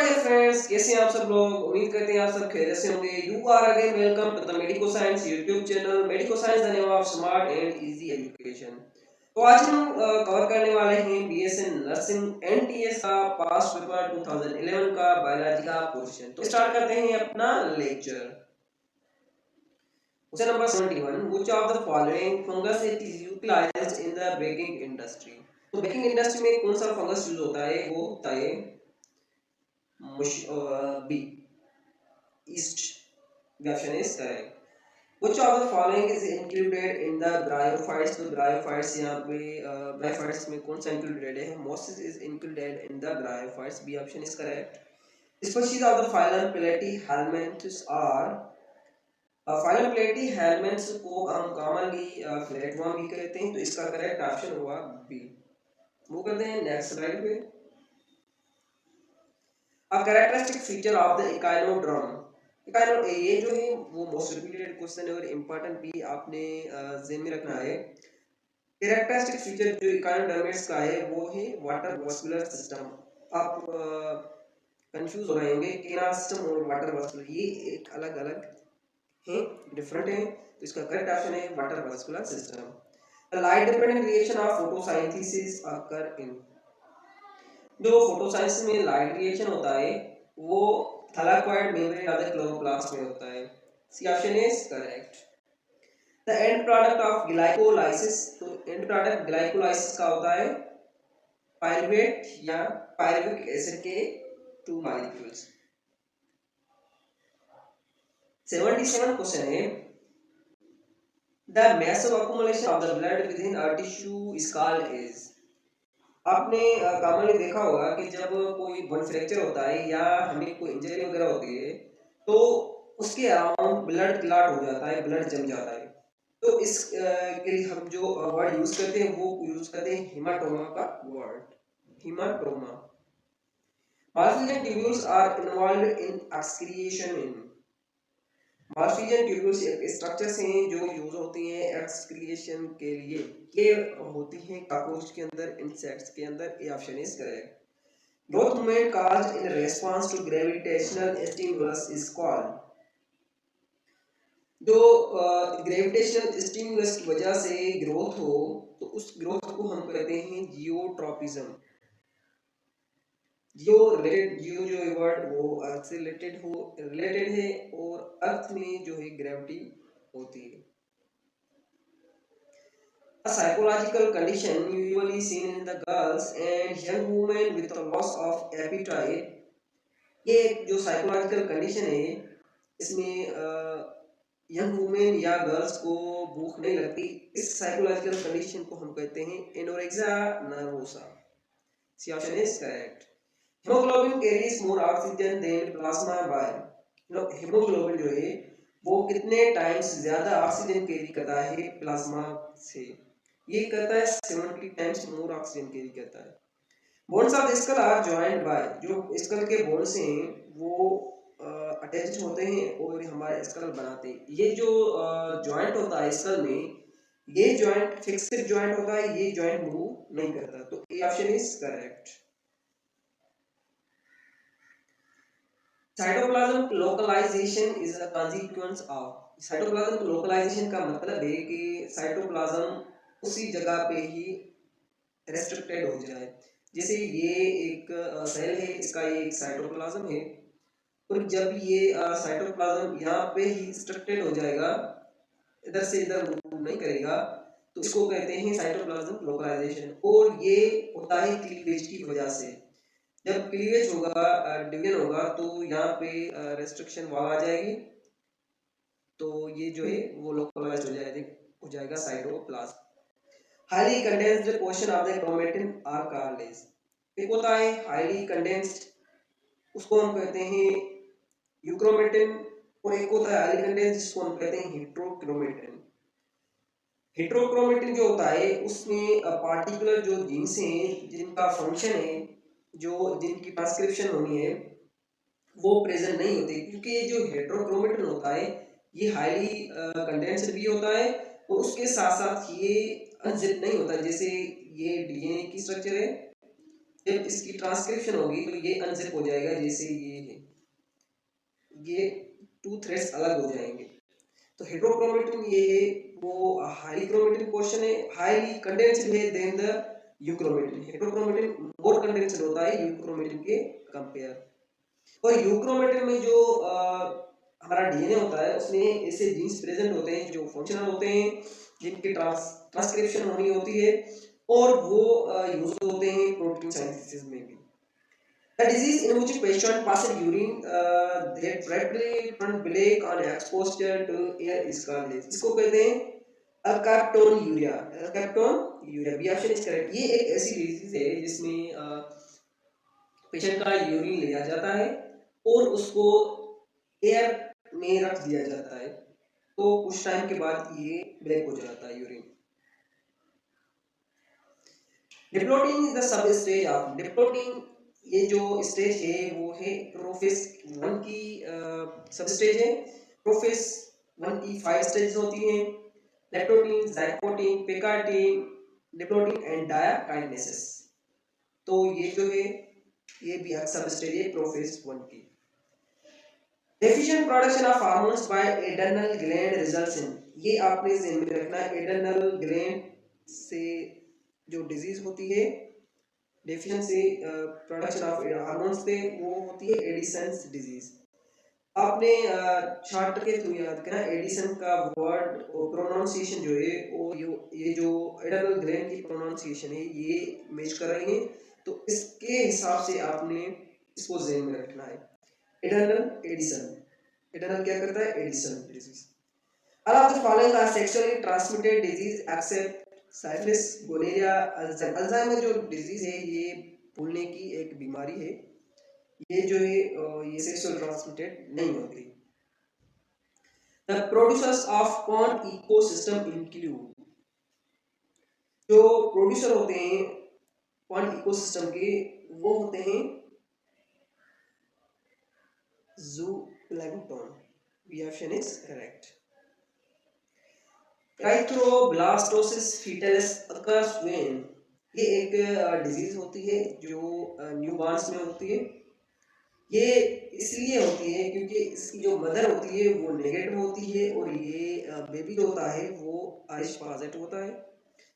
My dear friends, कैसे हैं आप सब लोग। उम्मीद करते हैं आप सब खैरियत से होंगे। You are again welcome to the medico science YouTube channel. Medico science the name of smart and easy education. तो आज हम कवर करने वाले हैं बीएसएन नर्सिंग एनटीएस का पास्ट पेपर 2011 का बायोलॉजी का पोर्शन। तो स्टार्ट करते हैं अपना lecture. Question number 71, which of the following fungus it is utilized in the baking industry. तो बेकिंग इंडस्ट्री में कौन सा फंगस यूज होता है, वो होता है B. East. The option is correct. Which of the following is included in the bryophytes? तो bryophytes यहाँ पे bryophytes में कौन सा included है? Mosses is included in the bryophytes. B option is correct. Species of the phylum Platyhelminths are phylum Platyhelminths को हम commonly flatworm भी कहते हैं, तो इसका correct option हुआ B. वो करते हैं next slide पे. A characteristic feature of the echinoderm. ये जो है वो मोस्ट रिपीटेड क्वेश्चन है और इम्पोर्टेंट भी आपने ज़हन में रखना है। कैरेक्टरिस्टिक फीचर जो इकाइनोडर्मेट्स का है वो है वाटर वास्कुलर सिस्टम। आप कंफ्यूज हो रहे होंगे केना सिस्टम और वाटर वास्कुलर, ये एक अलग अलग है, डिफरेंट है। तो इसका करेक्ट ऑप्शन है water vascular system. The light dependent reaction of photosynthesis occur in. जो फोटोसिंथेसिस में लाइट रिएक्शन होता है वो thylakoid membrane of the chloroplast में होता है। C option is correct. The end product of glycolysis, तो end product glycolysis का होता है pyruvate या pyruvic acid के 2 molecules। 77 क्वेश्चन है, the massive accumulation of the blood within a tissue is called is। आपने कॉमनली देखा होगा कि जब कोई बोन फ्रैक्चर होता है या हमें कोई इंजरी वगैरह होती है तो उसके अराउंड ब्लड क्लॉट हो जाता है, ब्लड जम जाता है। तो इस के लिए हम जो वर्ड यूज करते हैं वो यूज करते हैं हेमाटोमा का word, haematoma. Malpighian tubules are involved in excretion in. Malpighian tubules एक स्ट्रक्चर्स हैं जो यूज होती हैं एक्सक्रिएशन के लिए। ये होती हैं कॉकरोच के अंदर, इंसेक्ट्स के अंदर। ये option is correct. Growth movement caused in response to gravitational stimulus is called। जो ग्रेविटेशनल स्टिमुलस की वजह से ग्रोथ हो तो उस ग्रोथ को हम कहते हैं जियोट्रॉपिज्म। जियो जो वर्ड वो अर्थ से रिलेटेड है और अर्थ में जो है ग्रेविटी होती है। A psychological condition usually seen in the girls and young women with a loss of appetite। ये जो साइकोलॉजिकल कंडीशन है इसमें यंग वुमेन या गर्ल्स को भूख नहीं लगती। इस साइकोलॉजिकल कंडीशन को हम कहते हैं anorexia nervosa. C option is correct. Haemoglobin carries more oxygen than plasma by. Haemoglobin जो है वो कितने टाइम्स ज्यादा ऑक्सीजन कैरी करता है प्लाज्मा से? ये करता है 70 टाइम्स मोर ऑक्सीजन कैरी करता है। Bones of the skull are joined by. जो स्कल के बोन्स हैं वो अटैच होते हैं और हमारे स्कल बनाते हैं। ये जो जॉइंट होता है स्कल में, ये जॉइंट फिक्स्ड जॉइंट होता है, ये जॉइंट मूव नहीं करता। तो A option is correct. Cytoplasm localisation is a consequence of. Cytoplasm localisation का मतलब है कि साइटोप्लाज्म उसी जगह पे ही रेस्ट्रिक्टेड हो जाए। जैसे ये एक सेल है, इसका ये एक साइटोप्लाज्म है और जब ये साइटोप्लाज्म यहाँ पे ही रिस्ट्रिक्टेड हो जाएगा, इधर से इधर मूव नहीं करेगा, तो इसको कहते हैं साइटोप्लाज्म लोकलाइजेशन। और ये होता है क्लीवेज की वजह से। जब क्लीवेज होगा, डिवीजन होगा, तो यहाँ पे रेस्ट्रिक्शन वॉल आ जाएगी, तो ये जो है वो लोकलाइज हो जाएगा cytoplasm. Highly condensed portion of the chromatin are called as. एक होता है हाईली कंडेंस्ड, उसको हम कहते हैं यूक्रोमेटिन, और एक होता है हाईली कंडेंस्ड जिसको हम कहते हैं हेट्रोक्रोमेटिन। हेट्रोक्रोमेटिन जो होता है उसमें पार्टिकुलर जो जीन्स हैं जिनका फंक्शन है, जो जिनकी ट्रांसक्रिप्शन होनी है, वो प्रेजेंट नहीं होती, क्योंकि ये जो हेट्रोक्रोमेटिन होता है ये हाईली कंडेंस्ड भी होता है और उसके साथ साथ ये अनजिप नहीं होता। जैसे ये डीएनए की स्ट्रक्चर है जब इसकी ट्रांसक्रिप्शन होगी तो ये अनजिप हो जाएगा, जैसे ये है, ये टू थ्रेड्स अलग हो जाएंगे। तो हेट्रोक्रोमेटिन ये है वो हाईली क्रोमेटिन पोर्शन है, हाईली कंडेंस्ड है than the euchromatin. Heterochromatin more condensed होता है यूक्रोमेटिन के कंपेयर। और यूक्रोमेटिन में जो हमारा डीएनए होता है उसमें ऐसे जीन्स प्रेजेंट होते हैं जो फंक्शनल होते हैं, जिनकी ट्रांसक्रिप्शन होनी होती है और वो यूज होते हैं प्रोटीन सिंथेसिस में भी। A disease in which patient passes urine that rapidly turn black on exposure to air is called this. इसको कहते हैं अल्काप्टोन्यूरिया। अल्काप्टोन्यूरिया बी ऑप्शन इज करेक्ट। ये एक ऐसी डिजीज है जिसमें पेशेंट का यूरिन लिया जाता है और उसको एयर में रख दिया जाता है, तो कुछ टाइम के बाद ये ब्लैक हो जाता है urine. Diplotene is the sub stage of diplotene. ये जो स्टेज है वो है प्रोफेस 1 की सब स्टेज है। प्रोफेस 1 की 5 स्टेज होती हैं, लेप्टोटिन, जाइकोटिन, पेकार्टिन, डिप्लोटिन एंड डायाकाइनेसिस। तो ये जो है ये भी एक सब स्टेज है प्रोफेस 1 की। Deficient production of hormones by adrenal gland results in, ये आपने ध्यान में रखना है, एड्रेनल ग्लैंड से जो डिजीज होती है डेफिशिएंसी प्रोडक्शन ऑफ हार्मोन्स से वो होती है एडिसन्स डिजीज। आपने चार्ट के थ्रू याद करना एडिसन का वर्ड और प्रोनाउंसिएशन जो है वो ये जो एड्रेनल ग्लैंड की प्रोनाउंसिएशन है ये मैच कर रही है, तो इसके हिसाब से आपने इसको ध्यान में रखना है। एड्रेनल एडिसन, एड्रेनल क्या करता है Addison disease. All of the following are sexually transmitted disease except syphilis, gonorrhoea, Alzheimer जो डिजीज है ये भूलने की एक बीमारी है, ये जो है ये सेक्सुअल ट्रांसमिटेड नहीं होती। The producers of pond ecosystem include, जो प्रोड्यूसर होते हैं पॉन्ड इकोसिस्टम के वो होते हैं zooplankton। B option is correct. Erythroblastosis fetalis occurs when, ये एक डिजीज होती है जो न्यूबॉर्न्स में होती है। ये इसलिए होती है क्योंकि इसकी जो मदर होती है वो नेगेटिव होती है और ये बेबी जो होता है वो आरिश पॉजिटिव होता है,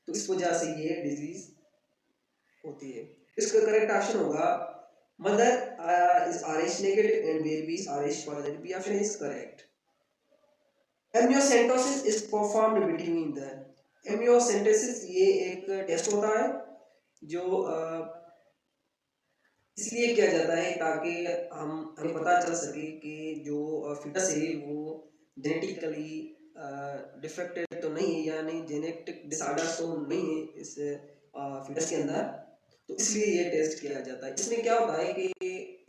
तो इस वजह से ये डिजीज होती है। इसका करेक्ट ऑप्शन होगा mother is Rh negative and baby is Rh positive. B option is correct. Amniocentesis is performed between the, amniocentesis ये एक टेस्ट होता है जो इसलिए किया जाता है ताकि हमें पता चल सके कि जो फिटस है वो जेनेटिकली डिफेक्टेड तो नहीं है, यानी जेनेटिक डिसऑर्डर तो नहीं है इस फिटस के अंदर, तो इसलिए ये टेस्ट किया जाता है। इसमें क्या होता है कि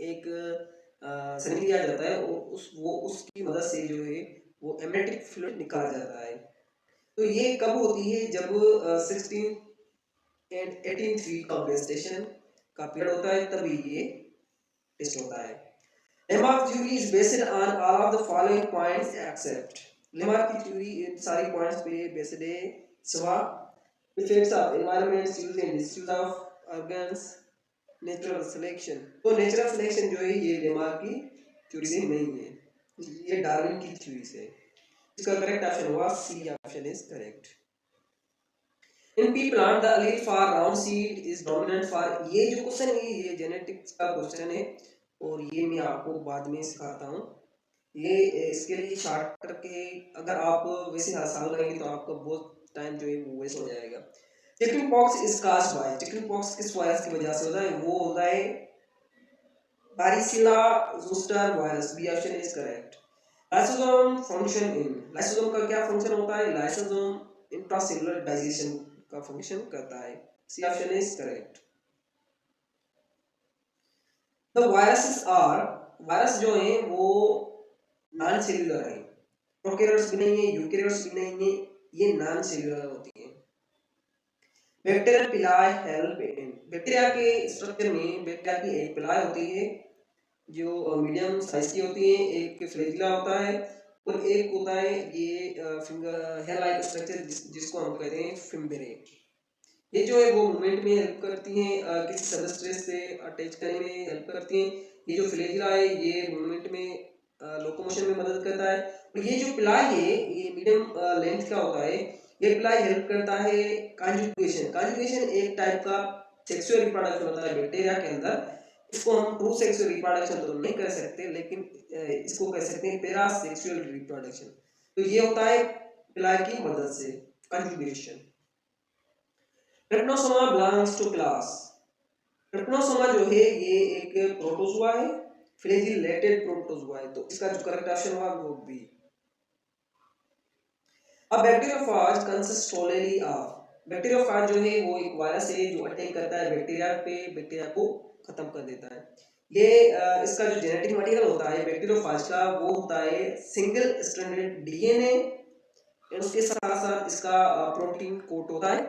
एक सिरिंज लिया जाता है और वो उसकी मदद से जो है वो एमनेटिक फ्लूइड निकाला जाता है। तो ये कब होती है जब 16 एंड 18 वीक का gestation का पीरियड होता है, तभी ये टेस्ट होता है। Lamarck theory is based on all of the following points accept, Lamarck की थ्योरी इन सारी पॉइंट्स पे बेस्ड है सिवा effects of environment use and disuse of organs, natural selection. तो नेचुरल सिलेक्शन जो है ये लेमार्क की थ्योरी से नहीं है, ये डार्विन की थ्योरी से। इसका करेक्ट ऑप्शन हुआ C option is correct. In pea plant the allele for round seed is dominant for, ये जो क्वेश्चन है ये जेनेटिक्स का क्वेश्चन है और ये मैं आपको बाद में सिखाता हूँ। ये इसके लिए शॉर्ट करके अगर आप वैसे साल करेंगे तो आपका बहुत टाइम जो है वो वेस्ट हो जाएगा। Chicken pox is caused by, chicken pox किस वायरस की वजह से होता है, वो होता है varicella zoster virus. B option is correct. Lysosome function in, lysosome का क्या फंक्शन होता है, लाइसोसोम इंट्रासेलुलर डाइजेशन का फंक्शन करता है। C option is correct. The viruses are, virus जो हैं वो नॉन सेलुलर हैं, प्रोकैरियोट्स भी नहीं है यूकैरियोट्स भी नहीं है, ये नॉन सेलुलर होती है। बैक्टीरियल पिलाई हेल्प इन, बैक्टीरिया के स्ट्रक्चर में बैक्टीरिया की एक पिलाई होती है जो मीडियम साइज की होती है, एक फ्लैजिला होता है और एक होता है ये फिंगर हेयर लाइक स्ट्रक्चर जिसको हम कहते हैं फिम्ब्रे। ये जो है वो मूवमेंट में हेल्प करती हैं, किसी सबस्ट्रेट से अटैच करने में हेल्प करती हैं। ये जो फ्लैजिला है ये मूवमेंट में लोकोमोशन में मदद करता है। और ये जो प्लाई है ये मीडियम लेंथ का होता है। ये प्लाई हेल्प करता है कॉन्जुगेशन। कॉन्जुगेशन एक टाइप का सेक्सुअल रिप्रोडक्शन होता है बैक्टीरिया के अंदर। इसको हम ट्रू सेक्सुअल रिप्रोडक्शन तो नहीं कर सकते, लेकिन इसको कह सकते हैं पैरा सेक्सुअल रिप्रोडक्शन। तो ये होता है प्लाई की मदद से conjugation. Trypanosoma belongs to class. Trypanosoma जो है ये एक प्रोटोजोआ है, फ्लैजिलेटेड प्रोटोजोआ है, तो इसका जो करेक्ट ऑप्शन होगा वो बी। अब बैक्टीरियोफाज कंसिस्ट सोलेली ऑफ। बैक्टीरियोफाज जो है वो एक वायरस है जो अटैक करता है बैक्टीरिया पे, बैक्टीरिया को खत्म कर देता है। ये इसका जो जेनेटिक मटेरियल होता है बैक्टीरियोफाज का वो होता है सिंगल स्ट्रैंडेड डीएनए, और उसके साथ साथ इसका प्रोटीन कोट होता है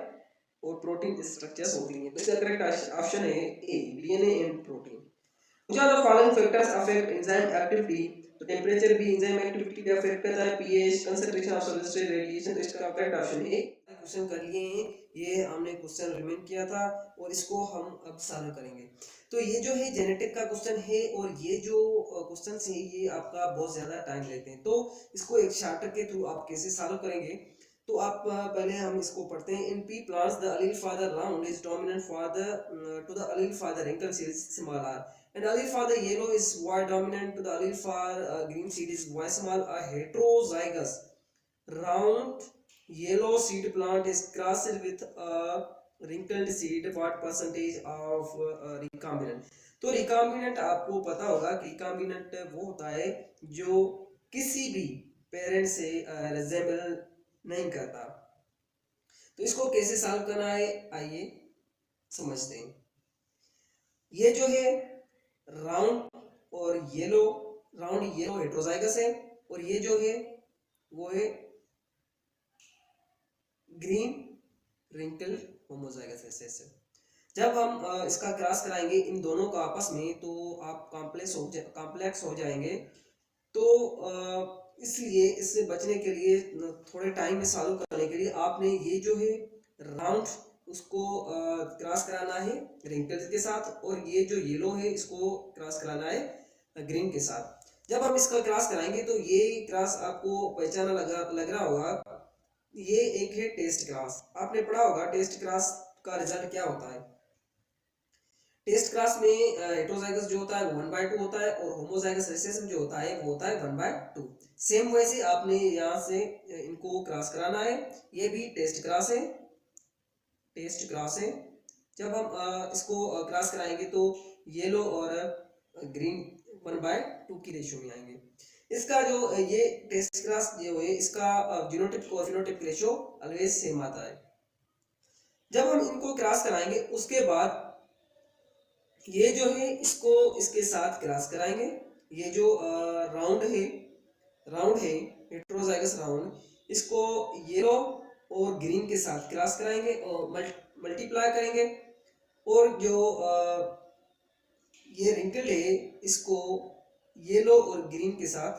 और प्रोटीन स्ट्रक्चर्स होती हैं। तो इसका करेक्ट ऑप्शन है A, DNA and protein. Which are the following factors affect enzyme activity? तो टेम्परेचर भी एंजाइम एक्टिविटी पे अफेक्ट करता है, pH, concentration of substrate, radiation. तो इसका करेक्ट ऑप्शन है। क्वेश्चन कर लिए हैं, ये हमने क्वेश्चन रिमेंड किया था और इसको हम अब सॉल्व करेंगे। तो ये जो है जेनेटिक का क्वेश्चन है और ये जो क्वेश्चन है ये आपका बहुत ज्यादा टाइम लेते हैं। तो इसको एक शार्टर के थ्रू आप कैसे सॉल्व करेंगे, तो आप पहले हम इसको पढ़ते हैं। In pea plants the allele for the round is dominant for the to the allele for the wrinkle seed is small r, and allele for the yellow is y dominant to the allele for green seed is y small. A heterozygous round yellow seed plant is crossed with a wrinkled seed. What percentage of recombinant? तो recombinant आपको पता होगा कि recombinant वो होता है जो किसी भी पेरेंट से रिजेंबल नहीं करता। तो इसको कैसे सॉल्व करना है आइए समझते हैं। ये जो है राउंड और येलो, राउंड येलो हेट्रोजाइगस है और ये जो है वो है ग्रीन रिंकल होमोजाइगस ऐसे। जब हम इसका क्रॉस कराएंगे इन दोनों का आपस में तो आप कॉम्प्लेक्स हो जाएंगे। तो इसलिए इससे बचने के लिए थोड़े टाइम में सॉल्व करने के लिए आपने ये जो है राउंड उसको क्रॉस कराना है रिंकल्स के साथ, और ये जो येलो है इसको क्रॉस कराना है ग्रीन के साथ। जब हम इसका क्रॉस कराएंगे तो ये क्रॉस आपको पहचाना लग रहा होगा, ये एक है टेस्ट क्रॉस। आपने पढ़ा होगा टेस्ट क्रॉस का रिजल्ट क्या होता है। टेस्ट क्रॉस में हेटेरोजाइगस जो होता है वो 1/2 होता है और होमोजाइगस रिसेसिव जो होता है वो होता है 1/2। सेम वैसे आपने यहाँ से इनको क्रॉस कराना है। ये भी टेस्ट क्रॉस है, टेस्ट क्रॉस है। जब हम इसको क्रॉस कराएंगे तो येलो और ग्रीन 1/2 की रेशियो में आएंगे। इसका जो ये टेस्ट क्रॉस जो है इसका जीनोटाइप और फिनोटाइप रेशियो ऑलवेज सेम आता है। जब हम इनको क्रॉस कराएंगे उसके बाद ये जो है इसको इसके साथ क्रॉस कराएंगे। ये जो राउंड है हेटेरोजाइगस राउंड, इसको येलो और ग्रीन के साथ क्रॉस कराएंगे और मल्टीप्लाई करेंगे। और जो ये रिंकल है इसको येलो और ग्रीन के साथ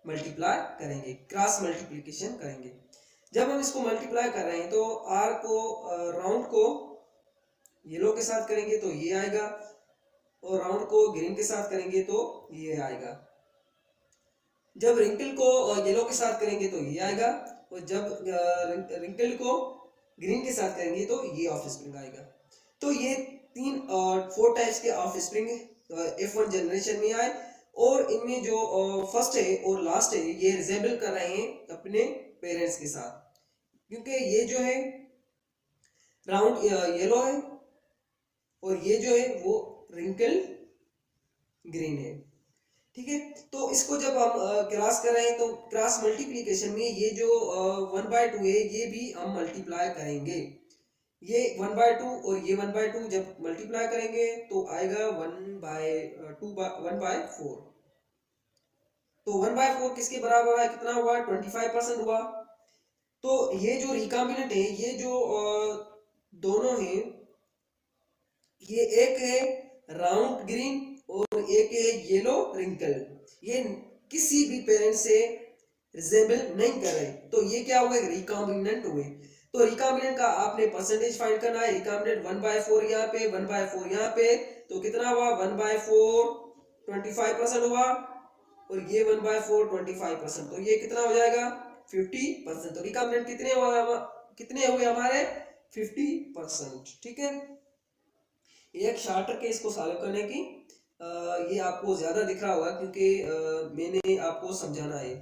मल्टीप्लाई करेंगे, क्रॉस मल्टीप्लिकेशन करेंगे। जब हम इसको मल्टीप्लाई कर रहे हैं तो आर को राउंड को येलो के साथ करेंगे तो ये आएगा और राउंड को ग्रीन के साथ करेंगे तो ये आएगा। जब रिंकल को येलो के साथ करेंगे तो ये आएगा और जब रिंकल को ग्रीन के साथ करेंगे तो ये ऑफ स्प्रिंग आएगा। तो ये 4 टाइप्स के ऑफ स्प्रिंग F1 जनरेशन में आए और इनमें जो फर्स्ट है और लास्ट है ये रिजेंबल कर रहे हैं अपने पेरेंट्स के साथ, क्योंकि ये जो है राउंड येलो है और ये जो है वो रिंकल ग्रीन है। ठीक है, तो इसको जब हम क्रॉस कर रहे हैं तो क्रॉस मल्टीप्लिकेशन में ये जो 1/2 है ये भी हम मल्टीप्लाई करेंगे। ये 1/2 और ये 1/2 जब मल्टीप्लाई करेंगे तो आएगा 1/4। तो 1/4 किसके बराबर है, कितना हुआ, 25% हुआ। तो ये जो रिकॉम्बिनेंट है ये जो दोनों हैं, ये एक है राउंड ग्रीन और एक है येलो रिंकल, ये किसी भी पेरेंट से रिजेंबल नहीं कर रहे, तो ये क्या हुए, रिकॉम्बिनेंट हुए। तो रिकॉम्बिनेंट का आपने परसेंटेज फाइंड करना है। रिकॉम्बिनेंट 1/4 यहाँ पे, 1/4 यहाँ पे, तो कितना हुआ 1/4 25% हुआ, और ये 1/4 25%, तो ये कितना हो जाएगा 50%। तो रिकॉम्बिनेंट कितने हुए हमारे 50%। ठीक है, एक शार्टर केस को सॉल्व करने की ये आपको ज्यादा दिख रहा होगा क्योंकि मैंने आपको समझाना है।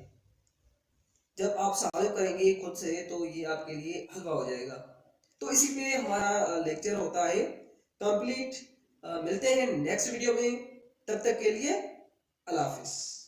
जब आप सॉल्व करेंगे खुद से तो ये आपके लिए हल्का हो जाएगा। तो इसी पे हमारा लेक्चर होता है कंप्लीट। मिलते हैं नेक्स्ट वीडियो में, तब तक के लिए अल्लाह हाफिज।